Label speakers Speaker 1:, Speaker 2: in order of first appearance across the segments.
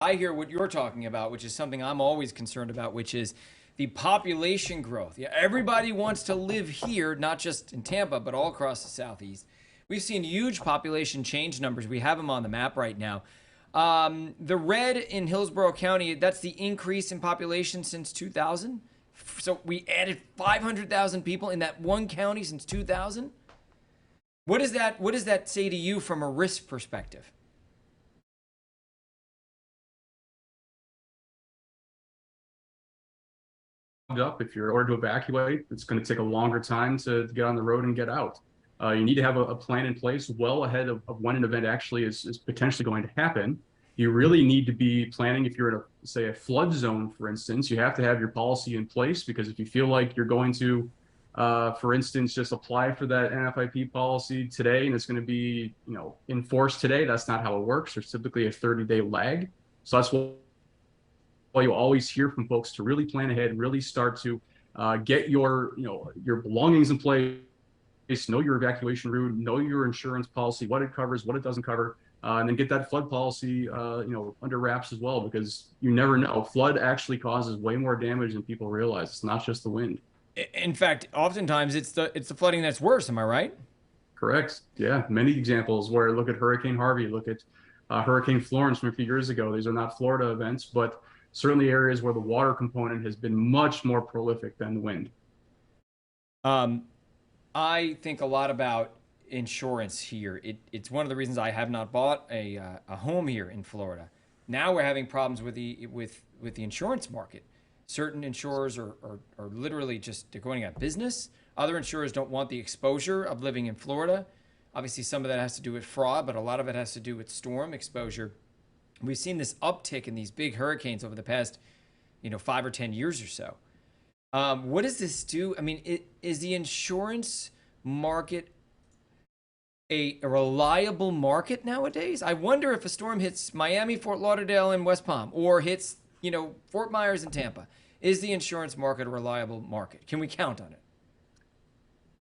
Speaker 1: I hear what you're talking about, which is something I'm always concerned about, which is the population growth. Yeah, everybody wants to live here, not just in Tampa, but all across the Southeast. We've seen huge population change numbers. We have them on the map right now. The red in Hillsborough County, that's the increase in population since 2000. So we added 500,000 people in that one county since 2000. What does that say to you from a risk perspective?
Speaker 2: Up. If you're ordered to evacuate, it's going to take a longer time to get on the road and get out. You need to have a plan in place well ahead of when an event actually is potentially going to happen. You really need to be planning if you're in a, say, a flood zone, for instance. You have to have your policy in place because if you feel like you're going to, for instance, just apply for that NFIP policy today and it's going to be, in force today, that's not how it works. There's typically a 30-day lag. So that's why you always hear from folks to really plan ahead, really start to get your belongings in place, know your evacuation route, know your insurance policy, what it covers, what it doesn't cover, and then get that flood policy, under wraps as well, because you never know. Flood actually causes way more damage than people realize. It's not just the wind.
Speaker 1: In fact, oftentimes it's the flooding that's worse. Am I right?
Speaker 2: Correct. Yeah, many examples where look at Hurricane Harvey, look at Hurricane Florence from a few years ago. These are not Florida events, but certainly areas where the water component has been much more prolific than the wind.
Speaker 1: Um, I think a lot about insurance here. It's one of the reasons I have not bought a home here in Florida. Now we're having problems with the insurance market. Certain insurers are literally just they're going out of business. Other insurers don't want the exposure of living in Florida. Obviously, some of that has to do with fraud, but a lot of it has to do with storm exposure. We've seen this uptick in these big hurricanes over the past, 5 or 10 years or so. What does this do? I mean, is the insurance market a reliable market nowadays? I wonder if a storm hits Miami, Fort Lauderdale, and West Palm, or hits, Fort Myers and Tampa. Is the insurance market a reliable market? Can we count on it?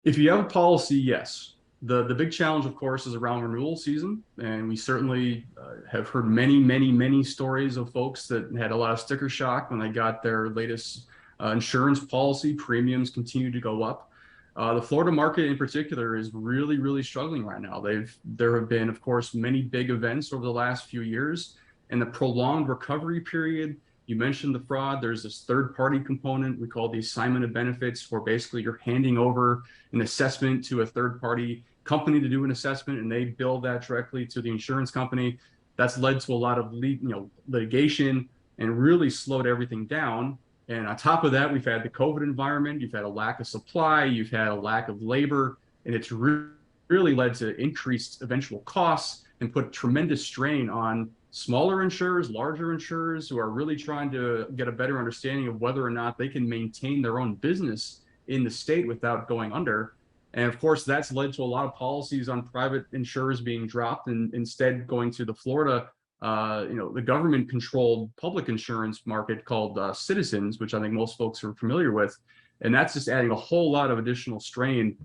Speaker 2: If you have a policy, yes. The big challenge, of course, is around renewal season, and we certainly have heard many, many, many stories of folks that had a lot of sticker shock when they got their latest insurance policy. Premiums continue to go up. The Florida market in particular is really, really struggling right now. There have been, of course, many big events over the last few years, and the prolonged recovery period. You mentioned the fraud. There's this third-party component we call the assignment of benefits, where basically you're handing over an assessment to a third-party company to do an assessment, and they bill that directly to the insurance company. That's led to a lot of litigation and really slowed everything down. And on top of that, we've had the COVID environment. You've had a lack of supply. You've had a lack of labor, and it's really led to increased eventual costs and put tremendous strain on smaller insurers, larger insurers who are really trying to get a better understanding of whether or not they can maintain their own business in the state without going under. And of course, that's led to a lot of policies on private insurers being dropped and instead going to the Florida, the government-controlled public insurance market called Citizens, which I think most folks are familiar with. And that's just adding a whole lot of additional strain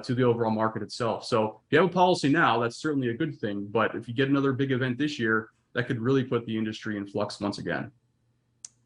Speaker 2: to the overall market itself. So if you have a policy now, that's certainly a good thing. But if you get another big event this year, that could really put the industry in flux once again.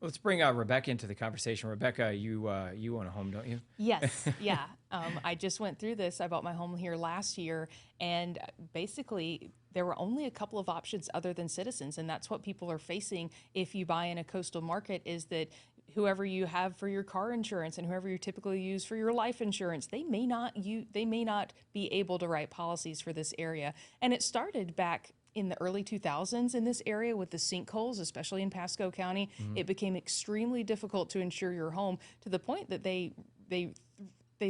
Speaker 1: Let's bring Rebecca into the conversation. Rebecca, you own a home, don't you?
Speaker 3: Yes, yeah. I just went through this. I bought my home here last year, and basically there were only a couple of options other than Citizens, and that's what people are facing if you buy in a coastal market. Is that whoever you have for your car insurance and whoever you typically use for your life insurance, they may not be able to write policies for this area. And it started back in the early 2000s in this area with the sinkholes, especially in Pasco County. It became extremely difficult to insure your home to the point that they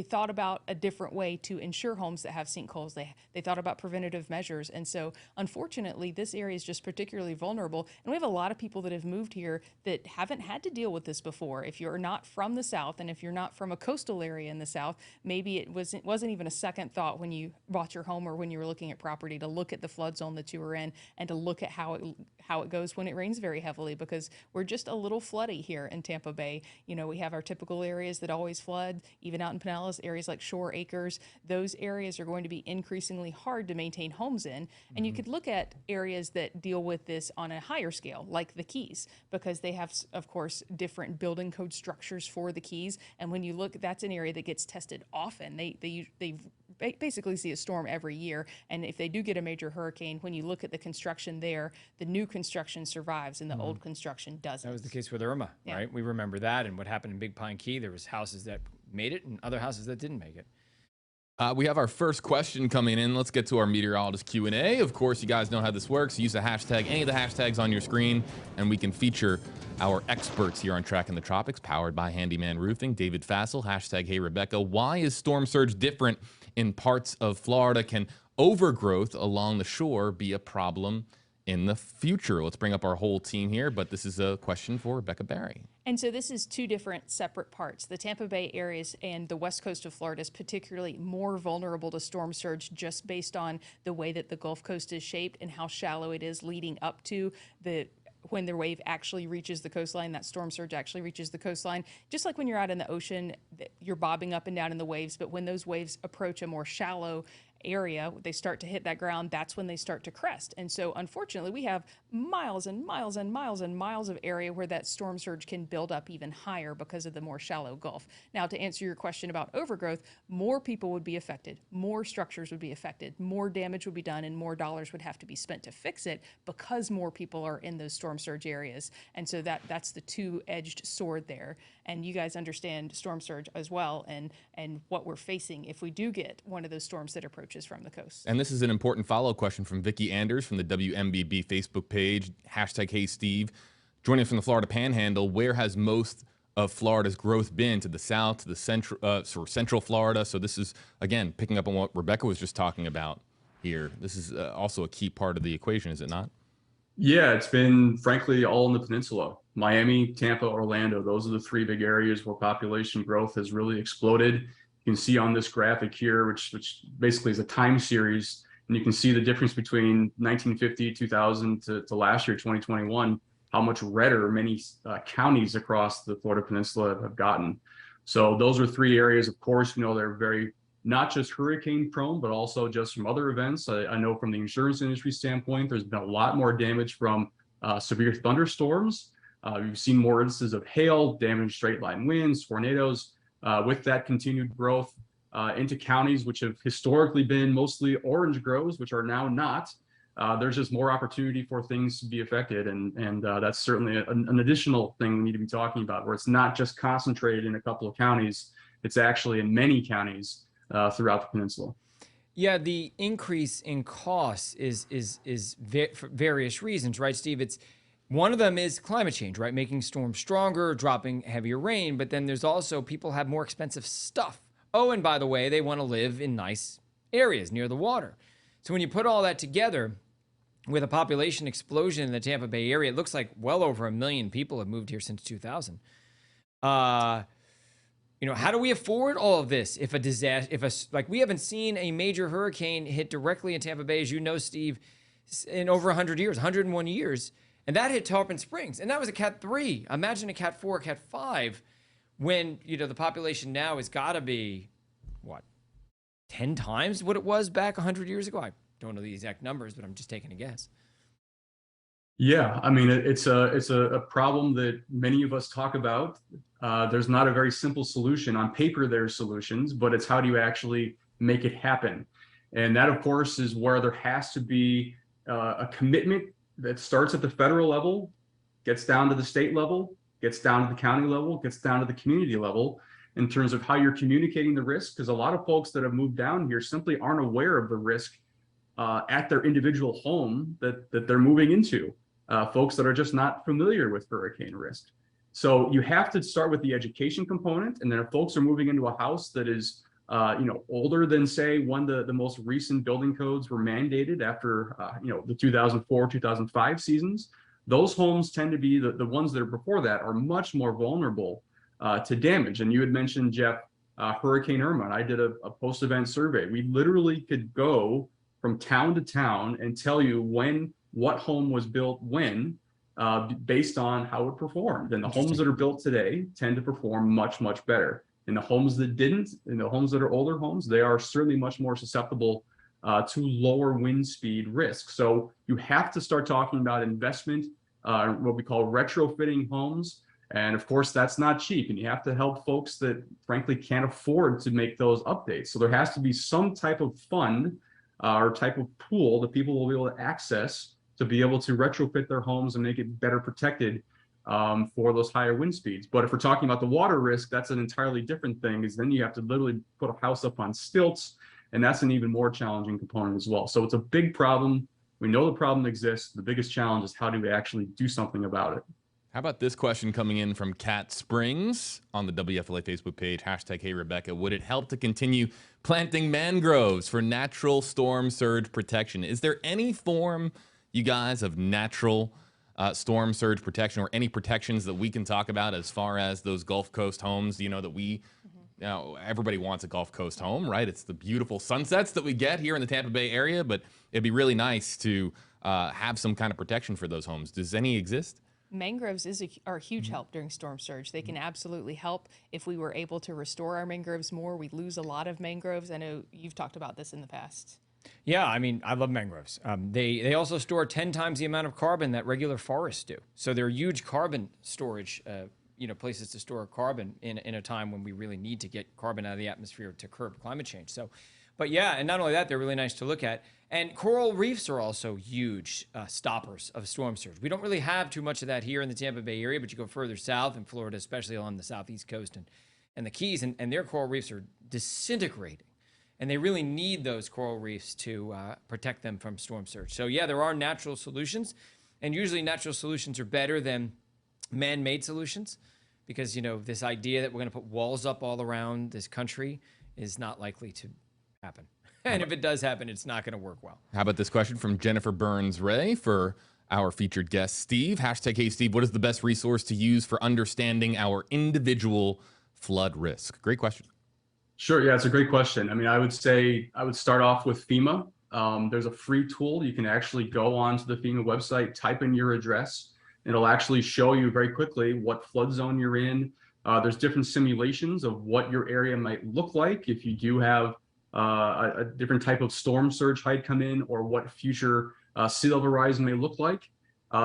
Speaker 3: thought about a different way to insure homes that have sinkholes. They thought about preventative measures. And so unfortunately, this area is just particularly vulnerable. And we have a lot of people that have moved here that haven't had to deal with this before. If you're not from the South and if you're not from a coastal area in the South, maybe it wasn't even a second thought when you bought your home or when you were looking at property to look at the flood zone that you were in and to look at how it goes when it rains very heavily, because we're just a little floody here in Tampa Bay. We have our typical areas that always flood, even out in Pinellas Pinellas, areas like Shore Acres, those areas are going to be increasingly hard to maintain homes in. And you could look at areas that deal with this on a higher scale, like the Keys, because they have, of course, different building code structures for the Keys. And when you look, that's an area that gets tested often. They basically see a storm every year. And if they do get a major hurricane, when you look at the construction there, the new construction survives and the old construction doesn't.
Speaker 1: That was the case with Irma,
Speaker 3: Yeah.
Speaker 1: right? We remember that, and what happened in Big Pine Key. There was houses that made it and other houses that didn't make it.
Speaker 4: We have our first question coming in. Let's get to our meteorologist Q&A. Of course, you guys know how this works. Use the hashtag, any of the hashtags on your screen, and we can feature our experts here on Tracking the Tropics, powered by Handyman Roofing. David Fassel, hashtag, hey Rebecca. Why is storm surge different in parts of Florida? Can overgrowth along the shore be a problem in the future? Let's bring up our whole team here, but this is a question for Rebecca Barry.
Speaker 3: And so this is two different separate parts. The Tampa Bay areas and the west coast of Florida is particularly more vulnerable to storm surge just based on the way that the Gulf Coast is shaped and how shallow it is leading up to when the wave actually reaches the coastline, that storm surge actually reaches the coastline. Just like when you're out in the ocean, you're bobbing up and down in the waves, but when those waves approach a more shallow area, they start to hit that ground, that's when they start to crest. And so unfortunately, we have miles and miles and miles and miles of area where that storm surge can build up even higher because of the more shallow Gulf. Now, to answer your question about overgrowth, more people would be affected, more structures would be affected, more damage would be done, and more dollars would have to be spent to fix it because more people are in those storm surge areas. And so that's the two-edged sword there. And you guys understand storm surge as well, and what we're facing if we do get one of those storms that approaches from the coast.
Speaker 4: And this is an important follow-up question from Vicki Anders from the WMBB Facebook page, hashtag, hey Steve. Joining us from the Florida Panhandle, where has most of Florida's growth been? To the south, to the central Florida? So this is, again, picking up on what Rebecca was just talking about here. This is also a key part of the equation, is it not?
Speaker 2: Yeah, it's been frankly all in the peninsula. Miami, Tampa, Orlando, those are the three big areas where population growth has really exploded. You can see on this graphic here, which basically is a time series, and you can see the difference between 1950, 2000 to last year, 2021, how much redder many counties across the Florida Peninsula have gotten. So those are three areas, of course, they're very not just hurricane prone, but also just from other events. I know from the insurance industry standpoint, there's been a lot more damage from severe thunderstorms. We've seen more instances of hail, damaged straight line winds, tornadoes. With that continued growth into counties which have historically been mostly orange groves, which are now not, there's just more opportunity for things to be affected. And that's certainly an additional thing we need to be talking about, where it's not just concentrated in a couple of counties, it's actually in many counties throughout the peninsula.
Speaker 1: Yeah, the increase in costs is for various reasons, right, Steve? It's one of them is climate change, right? Making storms stronger, dropping heavier rain, but then there's also people have more expensive stuff. Oh, and by the way, they want to live in nice areas near the water. So when you put all that together with a population explosion in the Tampa Bay area, it looks like well over 1 million people have moved here since 2000. How do we afford all of this if a disaster, we haven't seen a major hurricane hit directly in Tampa Bay, as you know, Steve, in over 100 years, 101 years. And that hit Tarpon Springs, and that was a Cat 3. Imagine a Cat 4, Cat 5, when, the population now has got to be, 10 times what it was back 100 years ago? I don't know the exact numbers, but I'm just taking a guess.
Speaker 2: Yeah, I mean, it's a problem that many of us talk about. There's not a very simple solution. On paper, there's solutions, but it's how do you actually make it happen? And that, of course, is where there has to be a commitment that starts at the federal level, gets down to the state level, gets down to the county level, gets down to the community level, in terms of how you're communicating the risk. Because a lot of folks that have moved down here simply aren't aware of the risk at their individual home that they're moving into. Folks that are just not familiar with hurricane risk. So you have to start with the education component. And then if folks are moving into a house that is older than, say, one of the most recent building codes were mandated after, the 2004, 2005 seasons, those homes tend to be the ones that are before that are much more vulnerable to damage. And you had mentioned, Jeff, Hurricane Irma, and I did a post-event survey. We literally could go from town to town and tell you what home was built when, based on how it performed. And the homes that are built today tend to perform much, much better. In the homes that didn't, in the homes that are older homes, they are certainly much more susceptible to lower wind speed risk. So you have to start talking about investment, what we call retrofitting homes. And of course, that's not cheap. And you have to help folks that frankly can't afford to make those updates. So there has to be some type of fund or type of pool that people will be able to access to be able to retrofit their homes and make it better protected for those higher wind speeds. But if we're talking about the water risk, that's an entirely different thing, is then you have to literally put a house up on stilts, and that's an even more challenging component as well. So it's a big problem. We know the problem exists. The biggest challenge is how do we actually do something about it?
Speaker 4: How about this question coming in from Cat Springs on the WFLA Facebook page, hashtag Hey Rebecca. Would it help to continue planting mangroves for natural storm surge protection? Is there any form, you guys, of natural storm surge protection or any protections that we can talk about as far as those Gulf Coast homes, you know, that we, you know, everybody wants a Gulf Coast home, right? It's the beautiful sunsets that we get here in the Tampa Bay area, but it'd be really nice to have some kind of protection for those homes. Does any exist?
Speaker 3: Mangroves are a huge help during storm surge. They can absolutely help. If we were able to restore our mangroves more, we'd lose a lot of mangroves. I know you've talked about this in the past.
Speaker 1: Yeah, I mean, I love mangroves. They also store 10 times the amount of carbon that regular forests do. So they're huge carbon storage, places to store carbon in a time when we really need to get carbon out of the atmosphere to curb climate change. So, but yeah, and not only that, they're really nice to look at. And coral reefs are also huge stoppers of storm surge. We don't really have too much of that here in the Tampa Bay area, but you go further south in Florida, especially along the southeast coast and the Keys, and their coral reefs are disintegrating. And they really need those coral reefs to protect them from storm surge. So yeah, there are natural solutions, and usually natural solutions are better than man-made solutions, because this idea that we're going to put walls up all around this country is not likely to happen. And if it does happen, it's not going to work well.
Speaker 4: How about this question from Jennifer Burns-Ray for our featured guest, Steve? Hashtag Hey Steve, what is the best resource to use for understanding our individual flood risk? Great question.
Speaker 2: Sure. Yeah, it's a great question. I mean, I would say I would start off with FEMA. There's a free tool. You can actually go onto the FEMA website, type in your address. It'll actually show you very quickly what flood zone you're in. There's different simulations of what your area might look like if you do have a different type of storm surge height come in, or what future sea level rise may look like.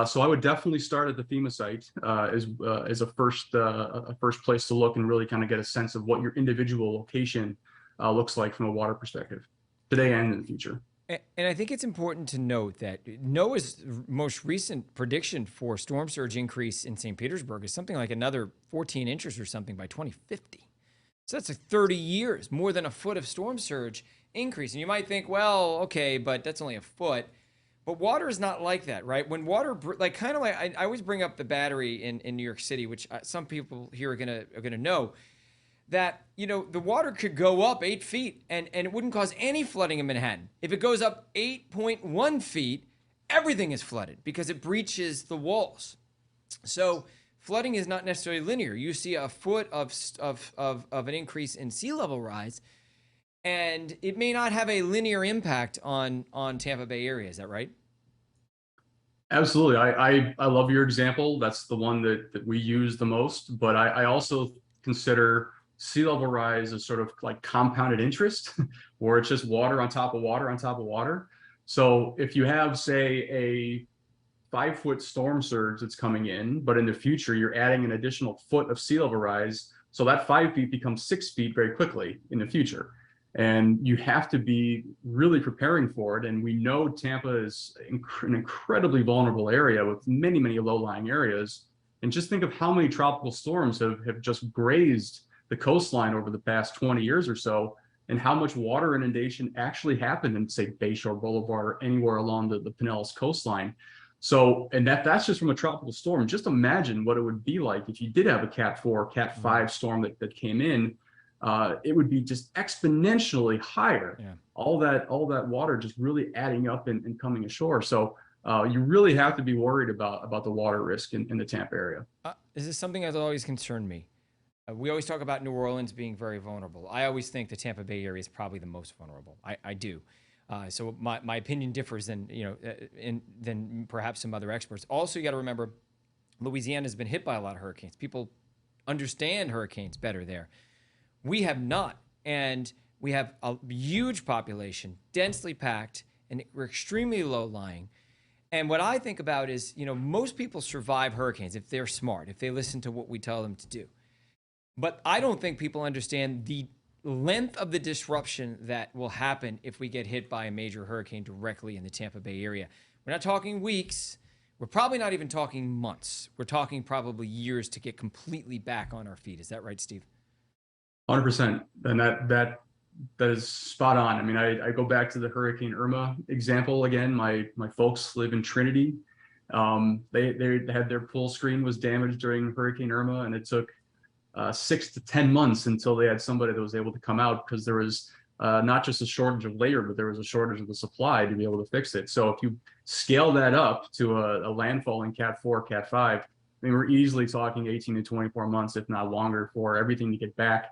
Speaker 2: So I would definitely start at the FEMA site as a first place to look and really kind of get a sense of what your individual location looks like from a water perspective today and in the future.
Speaker 1: And I think it's important to note that NOAA's most recent prediction for storm surge increase in St. Petersburg is something like another 14 inches or something by 2050. So that's like 30 years, more than a foot of storm surge increase. And you might think, well, okay, but that's only a foot. But water is not like that, right? When water, I always bring up the battery in New York City, which some people here are gonna know, that the water could go up 8 feet and it wouldn't cause any flooding in Manhattan. If it goes up 8.1 feet, everything is flooded because it breaches the walls. So flooding is not necessarily linear. You see a foot of an increase in sea level rise, and it may not have a linear impact on Tampa Bay area. Is that right?
Speaker 2: Absolutely. I love your example. That's the one that we use the most. But I also consider sea level rise as sort of like compounded interest, where it's just water on top of water on top of water. So if you have, say, a 5-foot storm surge that's coming in, but in the future you're adding an additional foot of sea level rise, so that 5 feet becomes 6 feet very quickly in the future. And you have to be really preparing for it. And we know Tampa is an incredibly vulnerable area with many, many low-lying areas. And just think of how many tropical storms have just grazed the coastline over the past 20 years or so, and how much water inundation actually happened in, say, Bayshore Boulevard or anywhere along the Pinellas coastline. So, and that's just from a tropical storm. Just imagine what it would be like if you did have a Cat 4, Cat 5 storm that came in. It would be just exponentially higher.
Speaker 1: Yeah.
Speaker 2: All that water just really adding up and coming ashore. So you really have to be worried about the water risk in the Tampa area.
Speaker 1: Is this something that's always concerned me? We always talk about New Orleans being very vulnerable. I always think the Tampa Bay area is probably the most vulnerable. I do. So my opinion differs than perhaps some other experts. Also, you got to remember, Louisiana has been hit by a lot of hurricanes. People understand hurricanes better there. We have not. And we have a huge population, densely packed, and we're extremely low lying. And what I think about is, most people survive hurricanes if they're smart, if they listen to what we tell them to do. But I don't think people understand the length of the disruption that will happen if we get hit by a major hurricane directly in the Tampa Bay area. We're not talking weeks. We're probably not even talking months. We're talking probably years to get completely back on our feet. Is that right, Steve?
Speaker 2: 100%. And that is spot on. I mean, I go back to the Hurricane Irma example again. My folks live in Trinity. They had their pool screen was damaged during Hurricane Irma, and it took 6 to 10 months until they had somebody that was able to come out, because there was not just a shortage of labor, but there was a shortage of the supply to be able to fix it. So if you scale that up to a landfall in Cat 4, Cat 5, I mean, we're easily talking 18 to 24 months, if not longer, for everything to get back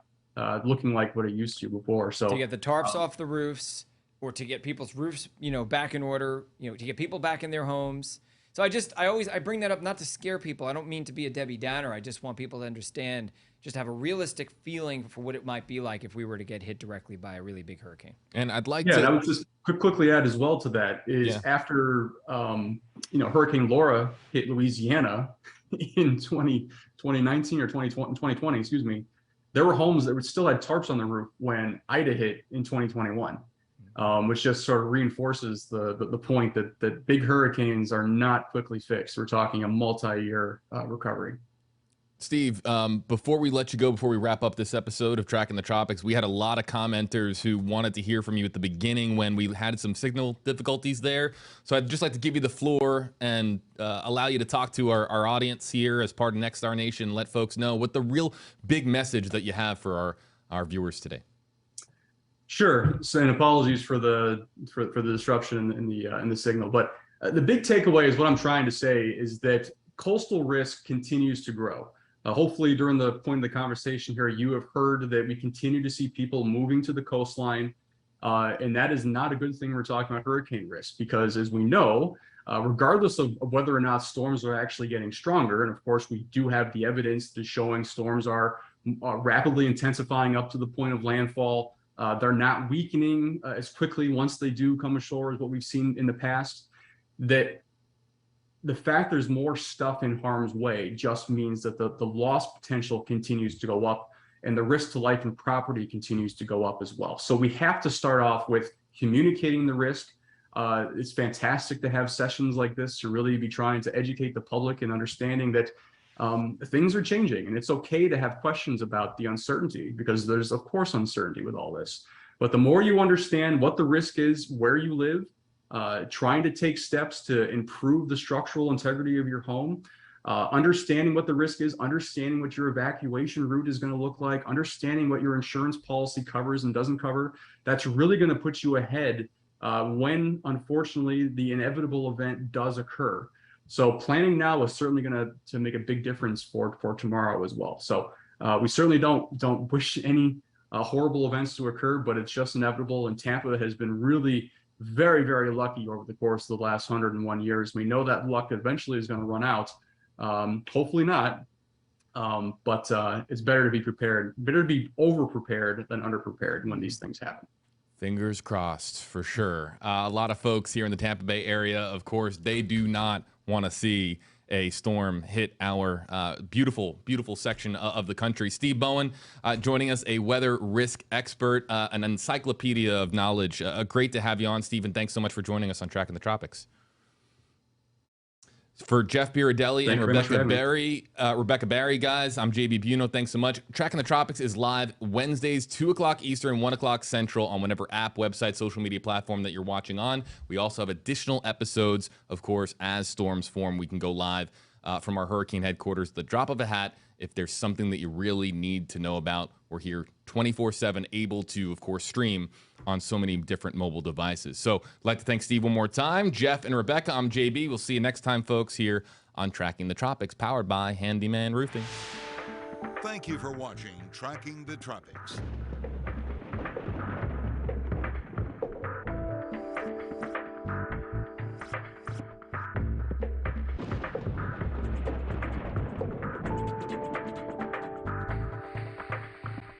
Speaker 2: looking like what it used to before. So
Speaker 1: to get the tarps off the roofs, or to get people's roofs, back in order, to get people back in their homes. So I bring that up not to scare people. I don't mean to be a Debbie Downer. I just want people to understand, just have a realistic feeling for what it might be like if we were to get hit directly by a really big hurricane.
Speaker 4: And I'd like
Speaker 2: to.
Speaker 4: Yeah,
Speaker 2: I would just quickly add as well to that is after, Hurricane Laura hit Louisiana in 2019 or 2020, excuse me, there were homes that still had tarps on the roof when Ida hit in 2021, which just sort of reinforces the point that big hurricanes are not quickly fixed. We're talking a multi-year recovery.
Speaker 4: Steve, before we let you go, before we wrap up this episode of Tracking the Tropics, we had a lot of commenters who wanted to hear from you at the beginning when we had some signal difficulties there. So I'd just like to give you the floor and allow you to talk to our audience here as part of Next Star Nation, let folks know what the real big message that you have for our viewers today.
Speaker 2: Sure. So, and apologies for the disruption in the signal, but the big takeaway is what I'm trying to say is that coastal risk continues to grow. Hopefully during the point of the conversation here, you have heard that we continue to see people moving to the coastline, and that is not a good thing. We're talking about hurricane risk, because as we know, regardless of whether or not storms are actually getting stronger, and of course we do have the evidence that's showing storms are rapidly intensifying up to the point of landfall. They're not weakening as quickly once they do come ashore as what we've seen in the past. That the fact there's more stuff in harm's way just means that the loss potential continues to go up, and the risk to life and property continues to go up as well. So we have to start off with communicating the risk. It's fantastic to have sessions like this to really be trying to educate the public and understanding that things are changing, and it's okay to have questions about the uncertainty, because there's of course uncertainty with all this. But the more you understand what the risk is, where you live, trying to take steps to improve the structural integrity of your home, understanding what the risk is, understanding what your evacuation route is going to look like, understanding what your insurance policy covers and doesn't cover, that's really going to put you ahead when, unfortunately, the inevitable event does occur. So planning now is certainly going to make a big difference for tomorrow as well. So we certainly don't wish any horrible events to occur, but it's just inevitable. And Tampa has been really very, very lucky over the course of the last 101 years. We know that luck eventually is going to run out. Hopefully not. But it's better to be prepared, better to be over prepared than under prepared when these things happen.
Speaker 4: Fingers crossed, for sure. A lot of folks here in the Tampa Bay area, of course, they do not want to see a storm hit our beautiful, beautiful section of the country. Steve Bowen joining us, a weather risk expert, an encyclopedia of knowledge. Great to have you on, Steve, and thanks so much for joining us on Tracking the Tropics. For Jeff Biradelli and Rebecca Barry, guys, I'm JB Buno. Thanks so much. Tracking the Tropics is live Wednesdays, 2 o'clock Eastern, 1 o'clock Central on whatever app, website, social media platform that you're watching on. We also have additional episodes, of course, as storms form. We can go live from our hurricane headquarters. The drop of a hat, if there's something that you really need to know about, we're here 24/7, able to, of course, stream on so many different mobile devices. So I'd like to thank Steve one more time. Jeff and Rebecca, I'm JB. We'll see you next time, folks, here on Tracking the Tropics, powered by Handyman Roofing.
Speaker 5: Thank you for watching Tracking the Tropics.